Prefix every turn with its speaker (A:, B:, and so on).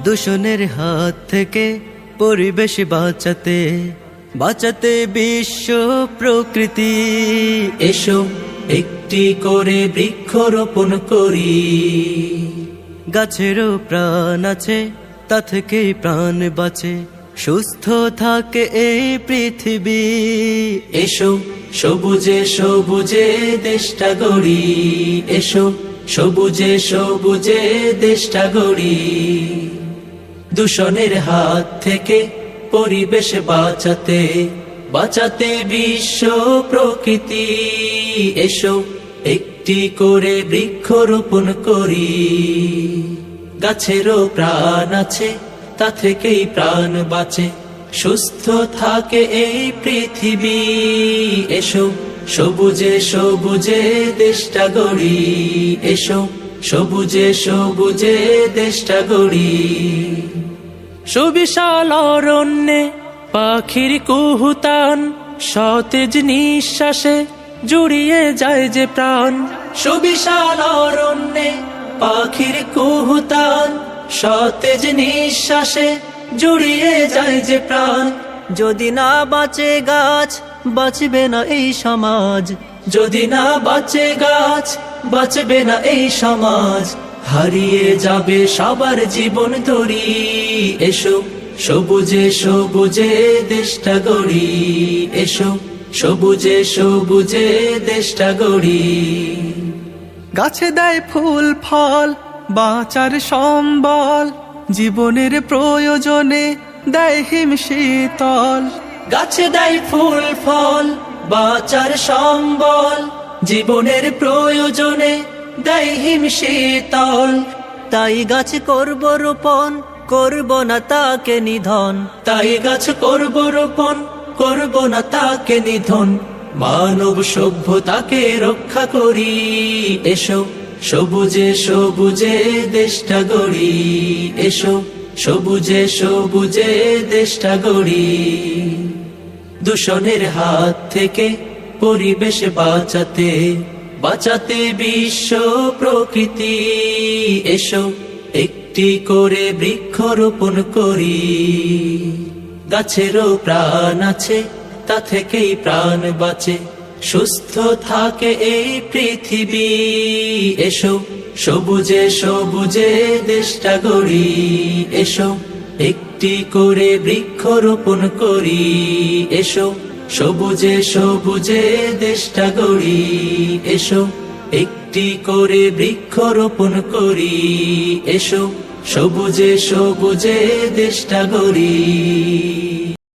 A: দূষণের হাত থেকে পরিবেশ বাঁচাতে বাঁচাতে বিশ্ব প্রকৃতি।
B: এসো একটি করে বৃক্ষরোপণ করি।
A: গাছেরও প্রাণ আছে, তা থেকে প্রাণ বাঁচে, সুস্থ থাকে এই পৃথিবী।
B: এসো সবুজে সবুজে দেশটা গড়ি। এসো সবুজে সবুজে দেশটা গড়ি। দূষণের হাত থেকে পরিবেশ বাঁচাতে বাঁচাতে বিশ্ব প্রকৃতি। এসো একটি করে বৃক্ষরোপণ করি। গাছেরও প্রাণ আছে, তা থেকেই প্রাণ বাঁচে, সুস্থ থাকে এই পৃথিবী। এসো সবুজে সবুজে দেশটা গড়ি। এসো সবুজে সবুজে দেশটা গড়ি। সুবিশাল অরণ্যে পাখির কুহুতান, সতেজ নিঃশ্বাসে জুড়িয়ে যায় যে প্রাণ। সুবিশাল অরণ্যে পাখির কুহুতান, সতেজ নিঃশ্বাসে জুড়িয়ে যায় যে প্রাণ।
A: যদি না বাঁচে গাছ, বাঁচবে না এই সমাজ।
B: যদি না বাঁচে গাছ, বাঁচবে না এই সমাজ। হারিয়ে যাবে সবার জীবন তরি। এসো সবুজে সবুজে দেশটা গড়ি। এসো সবুজে সবুজে দেশটা গড়ি।
C: গাছে দেয় ফুল ফল, বাঁচার সম্বল, জীবনের প্রয়োজনে দেয় হিম শীতল।
B: গাছে দেয় ফুল ফল, বাঁচার সম্বল, জীবনের প্রয়োজনে দেয় হিম শীতল।
A: তাই গাছ করব রোপণ, করব না তাকে নিধন।
B: তাই গাছ করব রোপণ, করব না তাকে নিধন। মানব সভ্যতাকে রক্ষা করি। এসো সবুজে সবুজে দেশটা গড়ি। এসো সবুজে সবুজে দেশটা গড়ি। দূষণের হাত থেকে পরিবেশ বাঁচাতে বাঁচাতে বিশ্ব প্রকৃতি। এসো একটি করে বৃক্ষরোপণ করি। গাছেরও প্রাণ আছে, তা থেকেই প্রাণ বাঁচে, সুস্থ থাকে এই পৃথিবী। এসো সবুজে সবুজে দেশটা গড়ি। এসো একটি করে বৃক্ষরোপণ করি। এসো সবুজে সবুজে দেশটা গড়ি। এসো একটি করে বৃক্ষরোপণ করি। এসো সবুজে সবুজে দেশটা গড়ি।